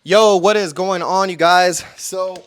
Yo, what is going on, you guys? So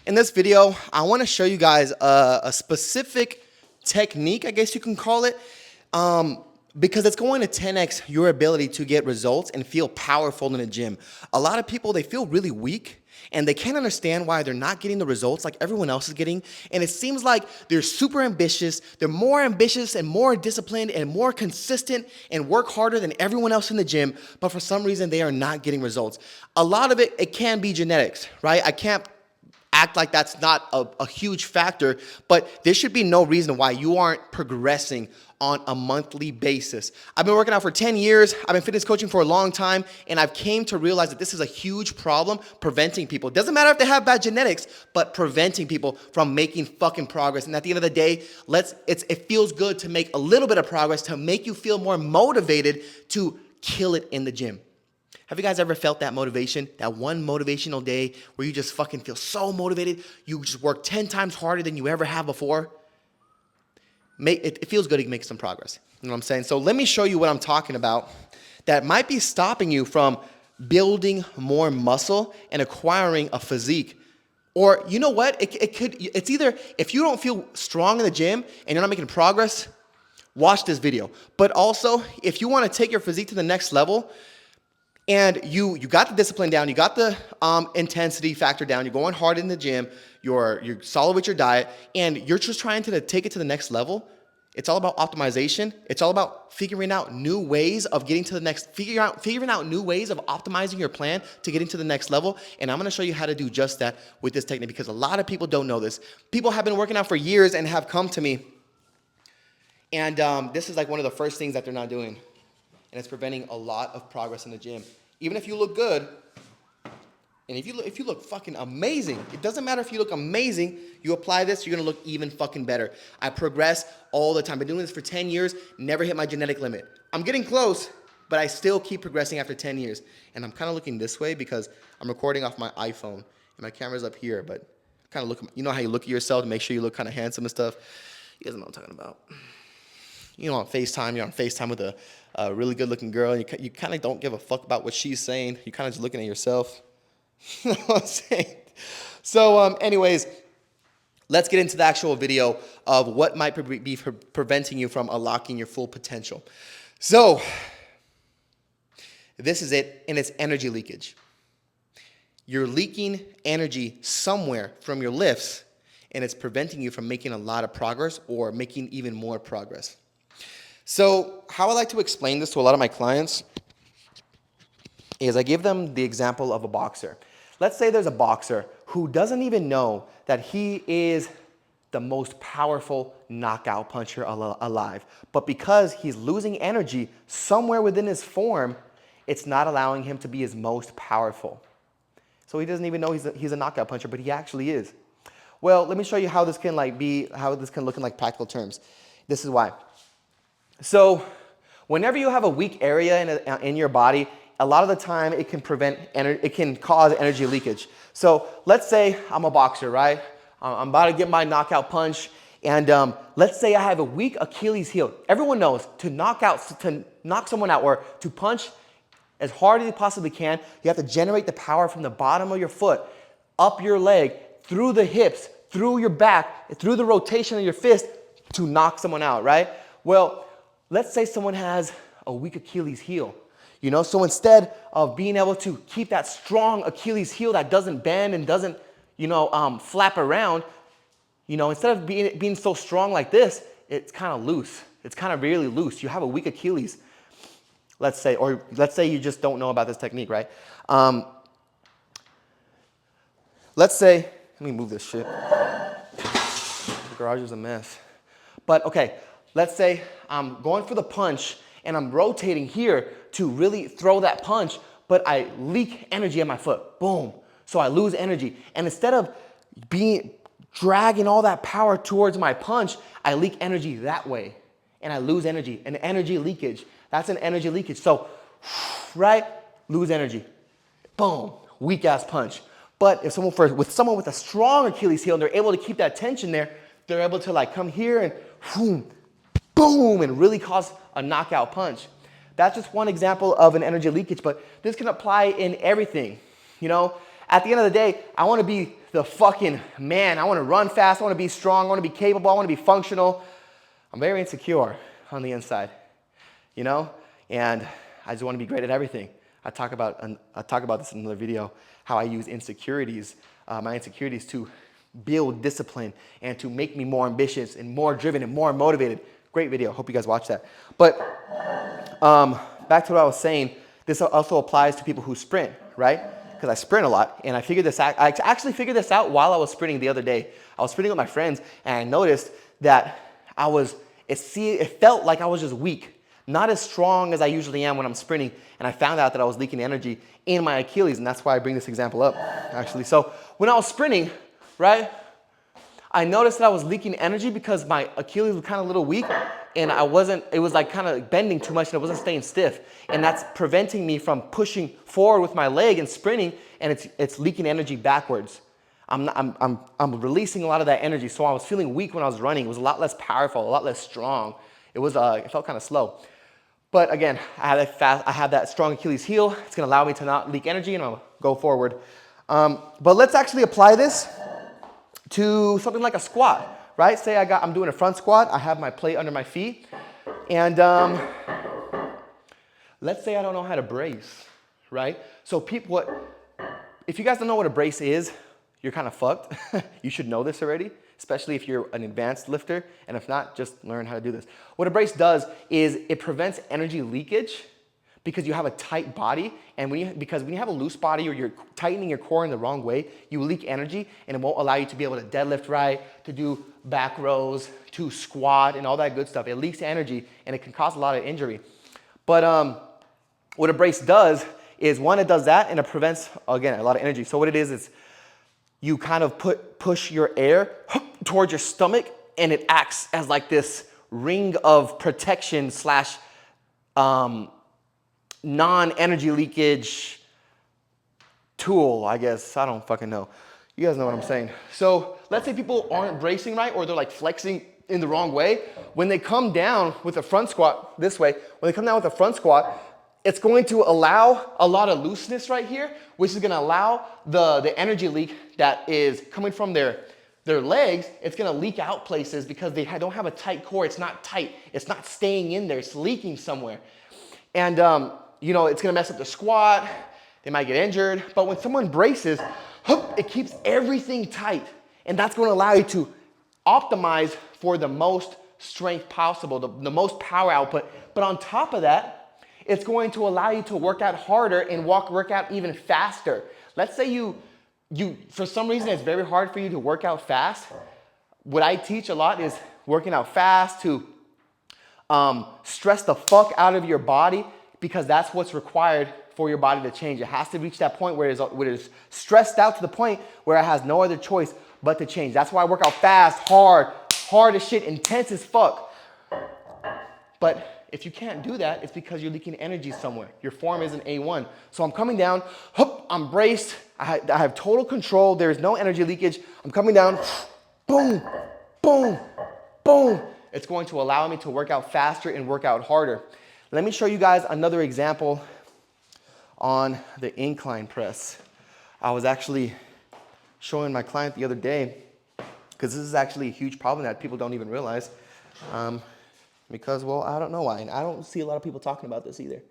in this video, I want to show you guys a specific technique, I guess you can call it, because it's going to 10x your ability to get results and feel powerful in the gym. A lot of people, they feel really weak and they can't understand why they're not getting the results like everyone else is getting. And it seems like they're super ambitious. They're more ambitious and more disciplined and more consistent and work harder than everyone else in the gym. But for some reason, they are not getting results. A lot of it can be genetics, right? I can't act like that's not a huge factor, but there should be no reason why you aren't progressing on a monthly basis. I've been working out for 10 years. I've been fitness coaching for a long time, and I've came to realize that this is a huge problem preventing people. It doesn't matter if they have bad genetics, but preventing people from making fucking progress. And at the end of the day, it feels good to make a little bit of progress to make you feel more motivated to kill it in the gym. Have you guys ever felt that motivation, that one motivational day where you just fucking feel so motivated, you just work 10 times harder than you ever have before? It feels good to make some progress. You know what I'm saying? So let me show you what I'm talking about that might be stopping you from building more muscle and acquiring a physique. Or you know what? It's either if you don't feel strong in the gym and you're not making progress, watch this video. But also, if you want to take your physique to the next level, and you got the discipline down, you got the intensity factor down, you're going hard in the gym, you're solid with your diet, and you're just trying to take it to the next level. It's all about optimization. It's all about figuring out new ways of getting to the next, figuring out new ways of optimizing your plan to getting to the next level. And I'm gonna show you how to do just that with this technique because a lot of people don't know this. People have been working out for years and have come to me, and this is like one of the first things that they're not doing. And it's preventing a lot of progress in the gym. Even if you look good, and if you look fucking amazing, it doesn't matter if you look amazing, you apply this, you're gonna look even fucking better. I progress all the time. I've been doing this for 10 years, never hit my genetic limit. I'm getting close, but I still keep progressing after 10 years. And I'm kind of looking this way because I'm recording off my iPhone, and my camera's up here, but kind of look, you know how you look at yourself to make sure you look kind of handsome and stuff? You guys know what I'm talking about. You know, on FaceTime, you're on FaceTime with a really good-looking girl, and you kind of don't give a fuck about what she's saying. You're kind of just looking at yourself. You know what I'm saying? So, anyways, let's get into the actual video of what might be preventing you from unlocking your full potential. So, this is it, and it's energy leakage. You're leaking energy somewhere from your lifts, and it's preventing you from making a lot of progress or making even more progress. So how I like to explain this to a lot of my clients is I give them the example of a boxer. Let's say there's a boxer who doesn't even know that he is the most powerful knockout puncher alive. But because he's losing energy somewhere within his form, it's not allowing him to be his most powerful. So he doesn't even know he's a knockout puncher, but he actually is. Well, let me show you how this can look in like practical terms. This is why. So whenever you have a weak area in your body, a lot of the time it can cause energy leakage. So let's say I'm a boxer, right? I'm about to get my knockout punch, and let's say I have a weak Achilles heel. Everyone knows to knock someone out or to punch as hard as you possibly can, you have to generate the power from the bottom of your foot, up your leg, through the hips, through your back, through the rotation of your fist to knock someone out, right? Well, let's say someone has a weak Achilles heel, you know? So instead of being able to keep that strong Achilles heel that doesn't bend and doesn't, flap around, instead of being so strong like this, it's kind of loose. It's kind of really loose. You have a weak Achilles, let's say you just don't know about this technique, right? Let's say, let me move this shit. The garage is a mess. But okay, let's say I'm going for the punch and I'm rotating here to really throw that punch, but I leak energy in my foot. Boom. So I lose energy. And instead of dragging all that power towards my punch, I leak energy that way. And I lose energy. An energy leakage. That's an energy leakage. So, right? Lose energy. Boom. Weak ass punch. But if with someone with a strong Achilles heel and they're able to keep that tension there, they're able to like come here and boom, boom, and really cause a knockout punch. That's just one example of an energy leakage, but this can apply in everything. You know, at the end of the day, I want to be the fucking man. I want to run fast. I want to be strong. I want to be capable. I want to be functional. I'm very insecure on the inside, you know, and I just want to be great at everything. I talk about this in another video, how I use insecurities, my insecurities to build discipline and to make me more ambitious and more driven and more motivated. Great video. Hope you guys watch that. But back to what I was saying, this also applies to people who sprint, right? Because I sprint a lot, and I actually figured this out while I was sprinting the other day. I was sprinting with my friends, and I noticed that it felt like I was just weak, not as strong as I usually am when I'm sprinting, and I found out that I was leaking energy in my Achilles, and that's why I bring this example up, actually. So when I was sprinting, right, I noticed that I was leaking energy because my Achilles was kind of a little weak, and it was like kind of bending too much, and it wasn't staying stiff, and that's preventing me from pushing forward with my leg and sprinting, and it's leaking energy backwards. I'm releasing a lot of that energy, so I was feeling weak when I was running. It was a lot less powerful, a lot less strong. It felt kind of slow. But again, I have that strong Achilles heel. It's gonna allow me to not leak energy, and I'll go forward. But let's actually apply this to something like a squat, right? Say I'm doing a front squat. I have my plate under my feet, and let's say I don't know how to brace, right? So if you guys don't know what a brace is, you're kind of fucked. You should know this already, especially if you're an advanced lifter, and if not, just learn how to do this. What a brace does is it prevents energy leakage because you have a tight body, and because when you have a loose body or you're tightening your core in the wrong way, you leak energy, and it won't allow you to be able to deadlift right, to do back rows, to squat, and all that good stuff. It leaks energy, and it can cause a lot of injury. But what a brace does is, one, it does that, and it prevents, again, a lot of energy. So what it is you kind of push your air towards your stomach, and it acts as like this ring of protection slash non-energy leakage tool, I guess. I don't fucking know. You guys know what I'm saying. So let's say people aren't bracing right, or they're like flexing in the wrong way. When they come down with a front squat this way, when they come down with a front squat, it's going to allow a lot of looseness right here, which is gonna allow the energy leak that is coming from their legs, it's gonna leak out places because they don't have a tight core. It's not tight, it's not staying in there, it's leaking somewhere. And you know, it's gonna mess up the squat, they might get injured, but when someone braces, it keeps everything tight, and that's gonna allow you to optimize for the most strength possible, the most power output. But on top of that, it's going to allow you to work out harder and work out even faster. Let's say you for some reason it's very hard for you to work out fast. What I teach a lot is working out fast to stress the fuck out of your body, because that's what's required for your body to change. It has to reach that point where it's stressed out to the point where it has no other choice but to change. That's why I work out fast, hard as shit, intense as fuck. But if you can't do that, it's because you're leaking energy somewhere. Your form isn't A1. So I'm coming down, I'm braced, I have total control, there's no energy leakage. I'm coming down, boom, boom, boom. It's going to allow me to work out faster and work out harder. Let me show you guys another example on the incline press. I was actually showing my client the other day, because this is actually a huge problem that people don't even realize. Because, well, I don't know why, and I don't see a lot of people talking about this either.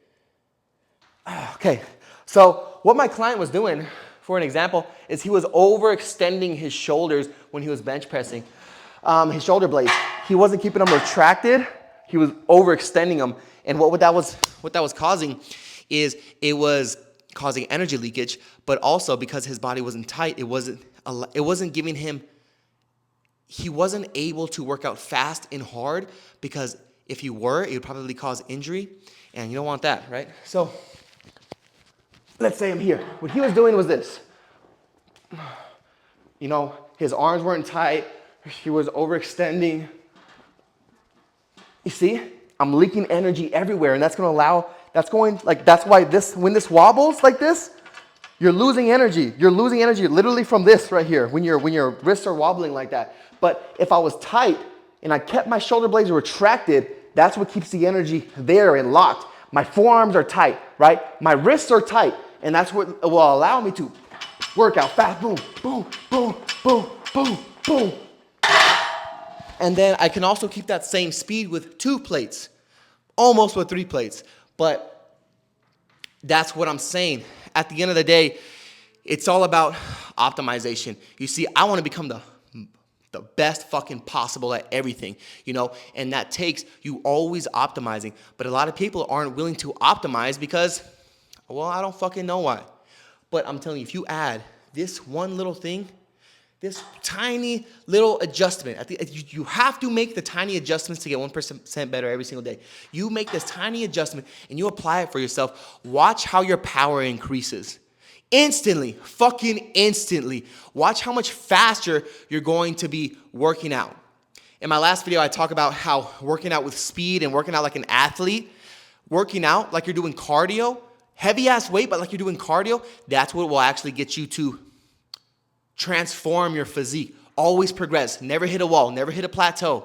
Okay, so what my client was doing, for an example, is he was overextending his shoulders when he was bench pressing. His shoulder blades, he wasn't keeping them retracted, he was overextending them, and what that was causing is it was causing energy leakage, but also because his body wasn't tight, it wasn't giving him, he wasn't able to work out fast and hard, because if you were, it would probably cause injury, and you don't want that, right? So let's say I'm here. What he was doing was this. You know, his arms weren't tight. He was overextending. You see, I'm leaking energy everywhere, and that's why when this wobbles like this, you're losing energy. You're losing energy literally from this right here, when your wrists are wobbling like that. But if I was tight and I kept my shoulder blades retracted, that's what keeps the energy there and locked. My forearms are tight, right? My wrists are tight. And that's what will allow me to work out fast, boom, boom, boom, boom, boom, boom. And then I can also keep that same speed with 2 plates, almost with 3 plates. But that's what I'm saying. At the end of the day, it's all about optimization. You see, I want to become the best fucking possible at everything, you know, and that takes you always optimizing. But a lot of people aren't willing to optimize because, well, I don't fucking know why. But I'm telling you, if you add this one little thing, this tiny little adjustment, you have to make the tiny adjustments to get 1% better every single day. You make this tiny adjustment and you apply it for yourself. Watch how your power increases. Instantly, fucking instantly. Watch how much faster you're going to be working out. In my last video, I talk about how working out with speed and working out like an athlete, working out like you're doing cardio, heavy ass weight, but like you're doing cardio, that's what will actually get you to transform your physique. Always progress, never hit a wall, never hit a plateau.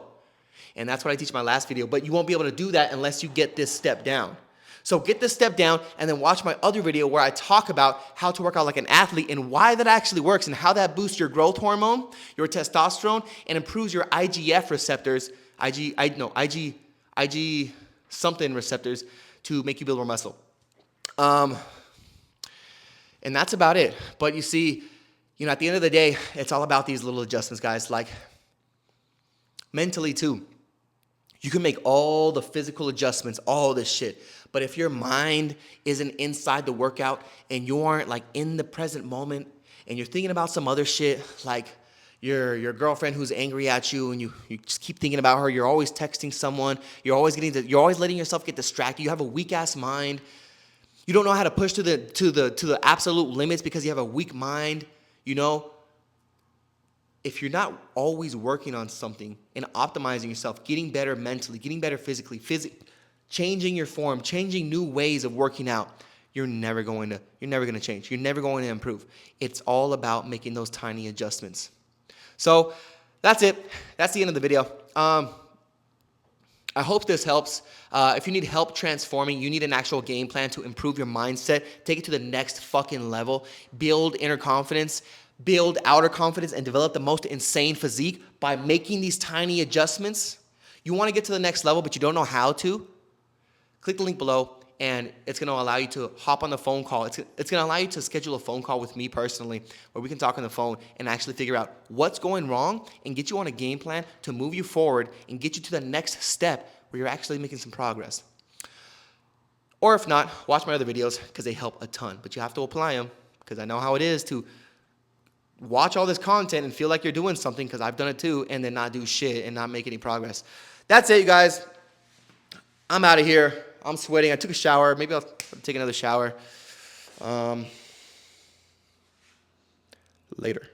And that's what I teach in my last video, but you won't be able to do that unless you get this step down. So get this step down and then watch my other video where I talk about how to work out like an athlete and why that actually works and how that boosts your growth hormone, your testosterone, and improves your IGF receptors, IG something receptors to make you build more muscle. And that's about it. But you see, you know, at the end of the day, it's all about these little adjustments, guys. Like mentally too. You can make all the physical adjustments, all this shit. But if your mind isn't inside the workout and you aren't like in the present moment and you're thinking about some other shit, like your girlfriend who's angry at you and you just keep thinking about her, you're always texting someone, you're always letting yourself get distracted, you have a weak ass mind, you don't know how to push to the absolute limits because you have a weak mind, you know. If you're not always working on something and optimizing yourself, getting better mentally, getting better physically, changing your form, changing new ways of working out, you're never going to change. You're never going to improve. It's all about making those tiny adjustments. So that's it. That's the end of the video. I hope this helps. If you need help transforming, you need an actual game plan to improve your mindset, take it to the next fucking level, build inner confidence, build outer confidence, and develop the most insane physique by making these tiny adjustments. You want to get to the next level, but you don't know how to? Click the link below, and it's going to allow you to hop on the phone call. It's going to allow you to schedule a phone call with me personally, where we can talk on the phone and actually figure out what's going wrong and get you on a game plan to move you forward and get you to the next step where you're actually making some progress. Or if not, watch my other videos because they help a ton, but you have to apply them because I know how it is to watch all this content and feel like you're doing something, because I've done it too, and then not do shit and not make any progress. That's it, you guys. I'm out of here. I'm sweating. I took a shower. Maybe I'll take another shower. Later.